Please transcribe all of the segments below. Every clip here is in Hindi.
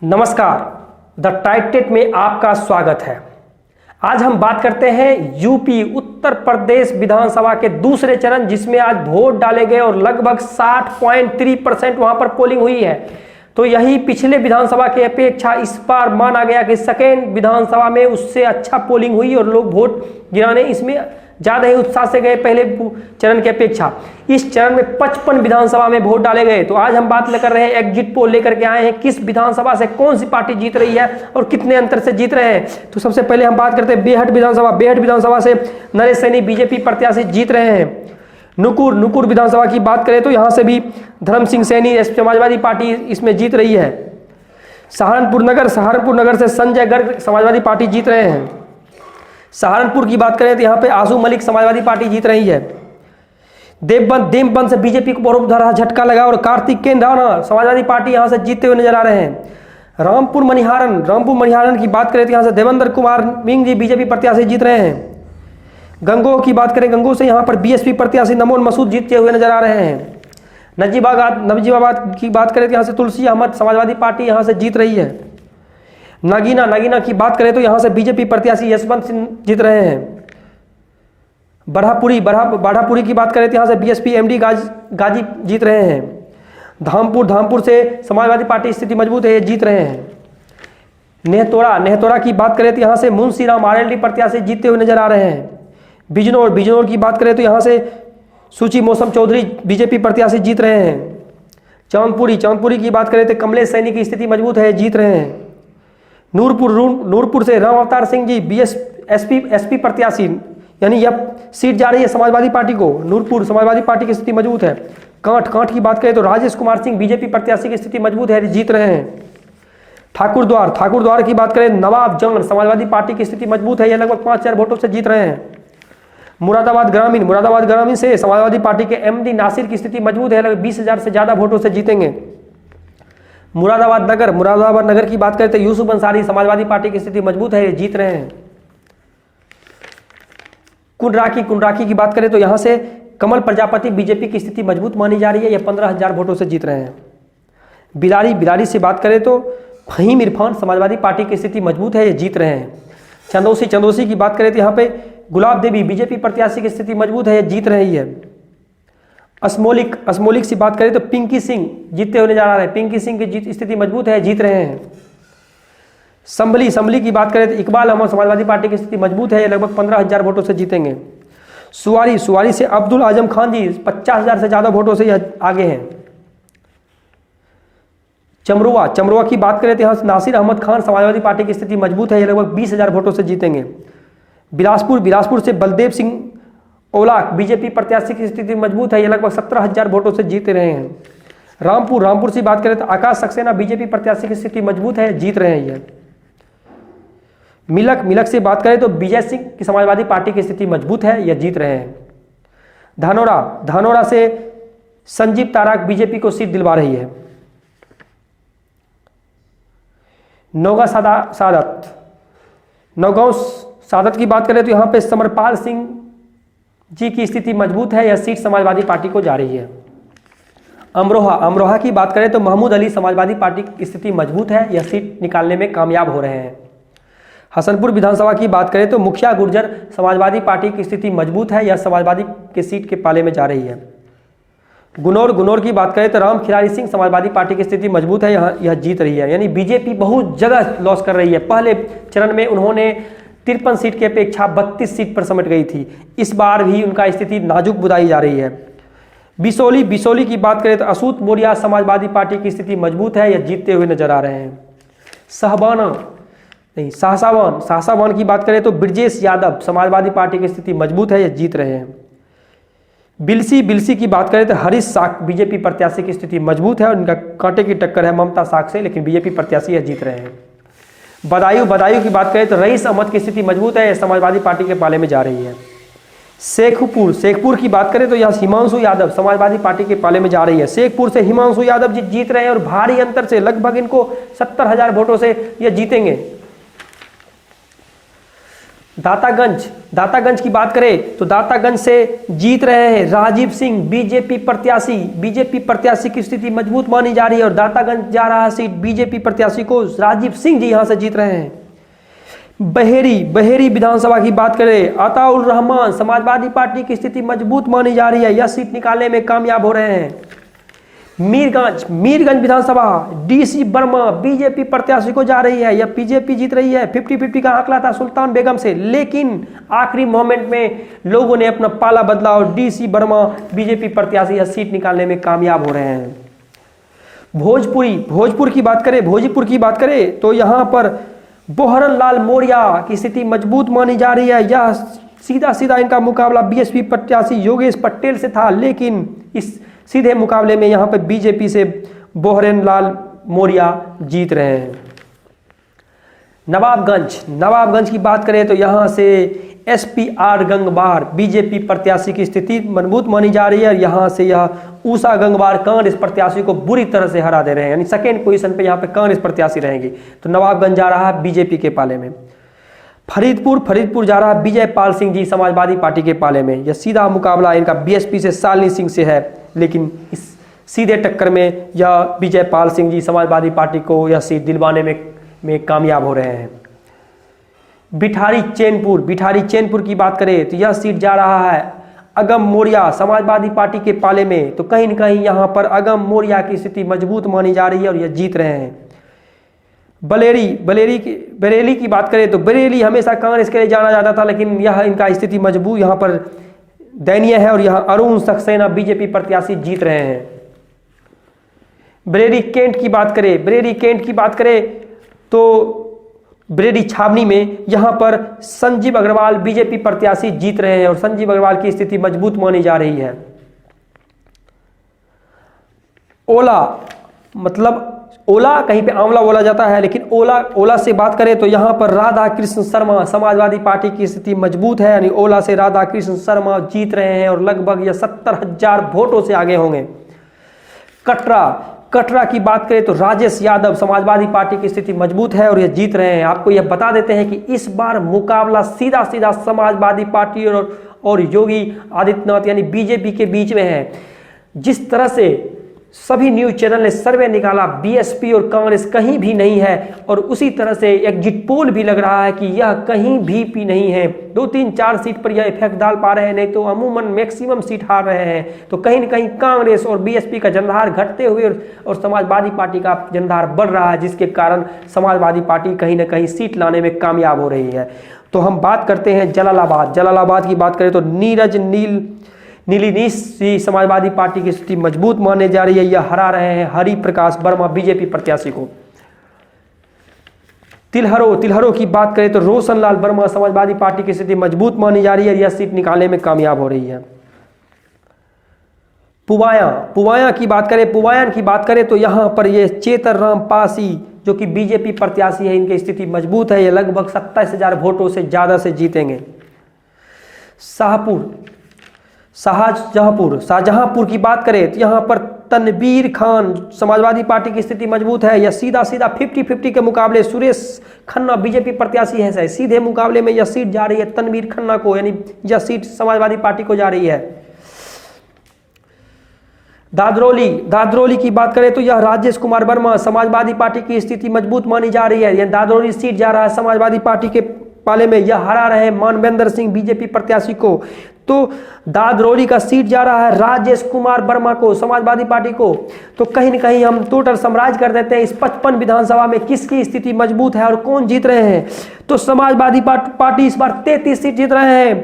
नमस्कार, द टाइटेट में आपका स्वागत है। आज हम बात करते हैं यूपी उत्तर प्रदेश विधानसभा के दूसरे चरण, जिसमें आज वोट डाले गए और लगभग 60.3% वहां पर पोलिंग हुई है। तो यही पिछले विधानसभा की अपेक्षा इस बार माना गया कि सेकेंड विधानसभा में उससे अच्छा पोलिंग हुई और लोग वोट गिराने इसमें ज़्यादा ही उत्साह से गए पहले चरण की अपेक्षा। इस चरण में 55 विधानसभा में वोट डाले गए। तो आज हम बात कर रहे हैं, एग्जिट पोल लेकर के आए हैं, किस विधानसभा से कौन सी पार्टी जीत रही है और कितने अंतर से जीत रहे हैं। तो सबसे पहले हम बात करते हैं बेहट विधानसभा से नरेश सैनी बीजेपी प्रत्याशी जीत रहे हैं। नुकुर विधानसभा की बात करें तो यहाँ से भी धर्म सिंह सैनी समाजवादी पार्टी इसमें जीत रही है। सहारनपुर नगर से संजय गर्ग समाजवादी पार्टी जीत रहे हैं। सहारनपुर की बात करें तो यहाँ पे आशू मलिक समाजवादी पार्टी जीत रही है। देवबंद से बीजेपी को बहुत बड़ा झटका लगा और कार्तिक केन राणा समाजवादी पार्टी यहाँ से जीतते हुए नजर आ रहे हैं। रामपुर मनिहारन की बात करें तो यहाँ से देवेंद्र कुमार मिंग जी बीजेपी प्रत्याशी जीत रहे हैं। गंगोह की बात करें, गंगोह से यहाँ पर बीएसपी प्रत्याशी नमोन मसूद जीतते हुए नजर आ रहे हैं। नजीबाबाद की बात करें तो यहाँ से तुलसी अहमद समाजवादी पार्टी यहाँ से जीत रही है। नगीना की बात करें तो यहाँ से बीजेपी प्रत्याशी यशवंत सिंह जीत रहे हैं। बढ़ापुरी की बात करें तो यहाँ से बीएसपी एमडी गाजी जीत रहे हैं। धामपुर से समाजवादी पार्टी स्थिति मजबूत है, ये जीत रहे हैं। नेहतोड़ा की बात करें तो यहाँ से मुंशीराम आरएलडी प्रत्याशी जीतते हुए नजर आ रहे हैं। बिजनौर की बात करें तो यहाँ से सूची मौसम चौधरी बीजेपी प्रत्याशी जीत रहे हैं। चांदपुरी की बात करें तो कमलेश सैनी की स्थिति मजबूत है, जीत रहे हैं। नूरपुर से राम अवतार सिंह जी एसपी प्रत्याशी, यानी यह सीट जा रही है समाजवादी पार्टी को। नूरपुर समाजवादी पार्टी की स्थिति मजबूत है। कांठ की बात करें तो राजेश कुमार सिंह बीजेपी प्रत्याशी की स्थिति मजबूत है, जीत रहे हैं। ठाकुरद्वार की बात करें, नवाब जंग समाजवादी पार्टी की स्थिति मजबूत है, यह लगभग 5000 वोटों से जीत रहे हैं। मुरादाबाद ग्रामीण से समाजवादी पार्टी के एमडी नासिर की स्थिति मजबूत है, लगभग 20,000 से ज्यादा वोटों से जीतेंगे। मुरादाबाद नगर की बात करें तो यूसुफ अंसारी समाजवादी पार्टी की स्थिति मजबूत है, ये जीत रहे हैं। कुंडराकी की बात करें तो यहां से कमल प्रजापति बीजेपी की स्थिति मजबूत मानी जा रही है, ये 15,000 वोटों से जीत रहे हैं। बिलारी से बात करें तो फहीम इरफान समाजवादी पार्टी की स्थिति मजबूत है, ये जीत रहे हैं। चंदौसी की बात करें तो यहाँ पे गुलाब देवी बीजेपी प्रत्याशी की स्थिति मजबूत है, ये जीत रही है। असमोलिक से बात करें तो पिंकी सिंह जीतते हुए नजर आ रहे हैं। पिंकी सिंह की स्थिति मजबूत है, जीत रहे हैं। संभली की बात करें तो इकबाल अहमद समाजवादी पार्टी की स्थिति मजबूत है, ये लगभग 15,000 वोटों से जीतेंगे। सुवारी से अब्दुल आजम खान जी 50,000 से ज्यादा वोटों से आगे हैं। चमरुआ की बात करें तो यहाँ नासिर अहमद खान समाजवादी पार्टी की स्थिति मजबूत है, ये लगभग 20,000 वोटों से जीतेंगे। बिलासपुर से बलदेव सिंह ओलाक बीजेपी प्रत्याशी की स्थिति मजबूत है, ये लगभग 17,000 वोटों से जीत रहे हैं। रामपुर से बात करें तो आकाश सक्सेना बीजेपी प्रत्याशी की स्थिति मजबूत है, जीत रहे हैं। मिलक से बात करें तो विजय सिंह की समाजवादी पार्टी की स्थिति मजबूत है, यह जीत रहे हैं। धानोरा से संजीव ताराक बीजेपी को सीट दिलवा रही है। नौगांव सादत की बात करें तो यहाँ पे समरपाल सिंह जी की स्थिति मजबूत है, यह सीट समाजवादी पार्टी को जा रही है। अमरोहा की बात करें तो महमूद अली समाजवादी पार्टी की स्थिति मजबूत है, यह सीट निकालने में कामयाब हो रहे हैं। हसनपुर विधानसभा की बात करें तो मुखिया गुर्जर समाजवादी पार्टी की स्थिति मजबूत है, यह समाजवादी के सीट के पाले में जा रही है। गुनौर की बात करें तो राम खिलारी सिंह समाजवादी पार्टी की स्थिति मजबूत है, यह जीत रही है। यानी बीजेपी बहुत जगह लॉस कर रही है। पहले चरण में उन्होंने 53 सीट की अपेक्षा 32 सीट पर समेट गई थी, इस बार भी उनका स्थिति नाजुक बताई जा रही है। बिसौली की बात करें तो असूत मौर्य समाजवादी पार्टी की स्थिति मजबूत है, यह जीतते हुए नजर आ रहे हैं। शाहसावान की बात करें तो ब्रजेश यादव समाजवादी पार्टी की स्थिति मजबूत है, यह जीत रहे हैं। बिलसी की बात करें तो हरीश साख बीजेपी प्रत्याशी की स्थिति मजबूत है और उनका कांटे की टक्कर है ममता साख से, लेकिन बीजेपी प्रत्याशी यह जीत रहे हैं। बदायूं की बात करें तो रईस अहमद की स्थिति मजबूत है, यह समाजवादी पार्टी के पाले में जा रही है। शेखपुर की बात करें तो यह हिमांशु यादव समाजवादी पार्टी के पाले में जा रही है। शेखपुर से हिमांशु यादव जी जीत रहे हैं और भारी अंतर से, लगभग इनको 70,000 वोटों से यह जीतेंगे। दातागंज की बात करें तो दातागंज से जीत रहे हैं राजीव सिंह बीजेपी प्रत्याशी की स्थिति मजबूत मानी जा रही है और दातागंज जा रहा है सीट बीजेपी प्रत्याशी को राजीव सिंह जी यहां से जीत रहे हैं। बहेरी विधानसभा की बात करें, अताउर रहमान समाजवादी पार्टी की स्थिति मजबूत मानी जा रही है, यह सीट निकालने में कामयाब हो रहे हैं। मीरगंज विधानसभा डीसी वर्मा बीजेपी प्रत्याशी को जा रही है, यह बीजेपी जीत रही है। 50-50 का आंकड़ा था सुल्तान बेगम से, लेकिन आखिरी मोमेंट में लोगों ने अपना पाला बदला और डीसी वर्मा बीजेपी प्रत्याशी यह सीट निकालने में कामयाब हो रहे हैं। भोजपुर की बात करें तो यहां पर बोहरन लाल मौर्या की स्थिति मजबूत मानी जा रही है, यह सीधा इनका मुकाबला बीएसपी प्रत्याशी योगेश पटेल से था, लेकिन इस सीधे मुकाबले में यहां पर बीजेपी से बोहरन लाल मौर्या जीत रहे हैं। नवाबगंज की बात करें तो यहां से एसपीआर गंगवार बीजेपी प्रत्याशी की स्थिति मजबूत मानी जा रही है, यहां से यह उषा गंगवार कांग्रेस प्रत्याशी को बुरी तरह से हरा दे रहे हैं, यानी सेकेंड पोजीशन पे यहां पे कांग्रेस प्रत्याशी रहेंगी। तो नवाबगंज जा रहा है बीजेपी के पाले में। फरीदपुर जा रहा है विजयपाल सिंह जी समाजवादी पार्टी के पाले में, यह सीधा मुकाबला इनका बीएसपी से शालिनी सिंह से है, लेकिन इस सीधे टक्कर में यह विजयपाल सिंह जी समाजवादी पार्टी को यह सीट दिलवाने में कामयाब हो रहे हैं। बिठारी चैनपुर की बात करें तो यह सीट जा रहा है अगम मौर्या समाजवादी पार्टी के पाले में, तो कहीं न कहीं यहां पर अगम मौर्या की स्थिति मजबूत मानी जा रही है और यह जीत रहे हैं। बरेली की बात करें तो बरेली हमेशा कांग्रेस के लिए जाना जाता था, लेकिन यह इनका स्थिति मजबूत यहां पर दयनीय है और यहां अरुण सक्सेना बीजेपी प्रत्याशी जीत रहे हैं। बरेली कैंट की बात करें तो बरेली छावनी में यहां पर संजीव अग्रवाल बीजेपी प्रत्याशी जीत रहे हैं और संजीव अग्रवाल की स्थिति मजबूत मानी जा रही है। ओला कहीं पे आंवला बोला जाता है, लेकिन ओला से बात करें तो यहां पर राधा कृष्ण शर्मा समाजवादी पार्टी की स्थिति मजबूत है, यानी ओला से राधा कृष्ण शर्मा जीत रहे हैं और लगभग यह 70,000 वोटों से आगे होंगे। कटरा की बात करें तो राजेश यादव समाजवादी पार्टी की स्थिति मजबूत है और यह जीत रहे हैं। आपको यह बता देते हैं कि इस बार मुकाबला सीधा समाजवादी पार्टी और योगी आदित्यनाथ यानी बीजेपी के बीच में है। जिस तरह से सभी न्यूज चैनल ने सर्वे निकाला बीएसपी और कांग्रेस कहीं भी नहीं है, और उसी तरह से एग्जिट पोल भी लग रहा है कि यह कहीं भी नहीं है। 2-3-4 सीट पर यह इफेक्ट डाल पा रहे हैं, नहीं तो अमूमन मैक्सिमम सीट हार रहे हैं। तो कहीं न कहीं कांग्रेस और बीएसपी का जनाधार घटते हुए और समाजवादी पार्टी का जनाधार बढ़ रहा है, जिसके कारण समाजवादी पार्टी कहीं न कहीं सीट लाने में कामयाब हो रही है। तो हम बात करते हैं जलालाबाद की बात करें तो नीलिनीश समाजवादी पार्टी की स्थिति मजबूत माने जा रही है, यह हरा रहे हैं हरि प्रकाश वर्मा बीजेपी प्रत्याशी को। तिलहरो की बात करें तो रोशन लाल वर्मा समाजवादी पार्टी की स्थिति मजबूत मानी जा रही है, यह सीट निकालने में कामयाब हो रही है। पुवाया की बात करें तो यहां पर ये चेतर राम पासी जो कि बीजेपी प्रत्याशी है, इनकी स्थिति मजबूत है, ये लगभग 27,000 वोटों से ज्यादा से जीतेंगे। शाहजहांपुर की बात करें तो यहाँ पर तनवीर खान समाजवादी पार्टी की स्थिति मजबूत है, यह सीधा 50-50 के मुकाबले सुरेश खन्ना बीजेपी प्रत्याशी है, सीधे मुकाबले में यह सीट जा रही है तनवीर खन्ना को, यानी यह सीट समाजवादी पार्टी को जा रही है। दादरौली की बात करें तो यह राजेश कुमार वर्मा समाजवादी पार्टी की स्थिति मजबूत मानी जा रही है, यह दादरौली सीट जा रहा है समाजवादी पार्टी के पाले में, यह हरा रहे मानवेंद्र सिंह बीजेपी प्रत्याशी को। तो दादरौली का सीट जा रहा है राजेश कुमार वर्मा को समाजवादी पार्टी को। तो कहीं न कहीं हम टोटल समराइज कर देते हैं इस 55 विधानसभा में किसकी स्थिति मजबूत है और कौन जीत रहे हैं। तो समाजवादी पार्टी इस बार 33 सीट जीत रहे हैं।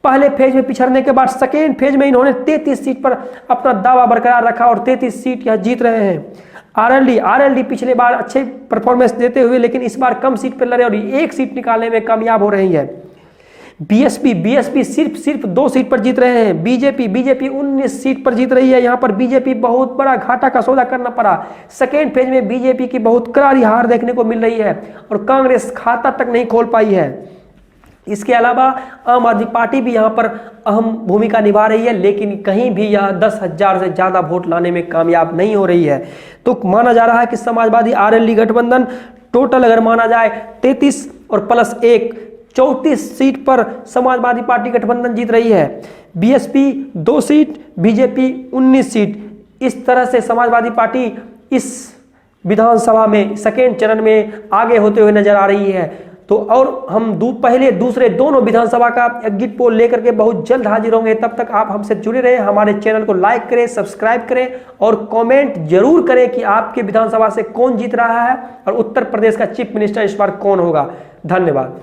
पहले फेज में पिछड़ने के बाद सेकेंड फेज में इन्होंने 33 सीट पर अपना दावा बरकरार रखा और 33 सीट यह जीत रहे हैं। आरएलडी पिछले बार अच्छे परफॉर्मेंस देते हुए लेकिन इस बार कम सीट पर लड़े और एक सीट निकालने में कामयाब हो रही है। बीएसपी सिर्फ 2 सीट पर जीत रहे हैं। बीजेपी 19 सीट पर जीत रही है। यहाँ पर बीजेपी बहुत बड़ा घाटा का सौदा करना पड़ा। सेकेंड फेज में बीजेपी की बहुत करारी हार देखने को मिल रही है और कांग्रेस खाता तक नहीं खोल पाई है। इसके अलावा आम आदमी पार्टी भी यहाँ पर अहम भूमिका निभा रही है, लेकिन कहीं भी यह 10,000 से ज़्यादा वोट लाने में कामयाब नहीं हो रही है। तो माना जा रहा है कि समाजवादी आरएलडी गठबंधन टोटल अगर माना जाए 33 और +1 34 सीट पर समाजवादी पार्टी गठबंधन जीत रही है, बीएसपी 2 सीट, बीजेपी 19 सीट। इस तरह से समाजवादी पार्टी इस विधानसभा में सेकेंड चरण में आगे होते हुए नजर आ रही है। तो और हम पहले दूसरे दोनों विधानसभा का एग्जिट पोल लेकर के बहुत जल्द हाजिर होंगे। तब तक आप हमसे जुड़े रहें, हमारे चैनल को लाइक करें, सब्सक्राइब करें और कमेंट जरूर करें कि आपके विधानसभा से कौन जीत रहा है और उत्तर प्रदेश का चीफ मिनिस्टर इस बार कौन होगा। धन्यवाद।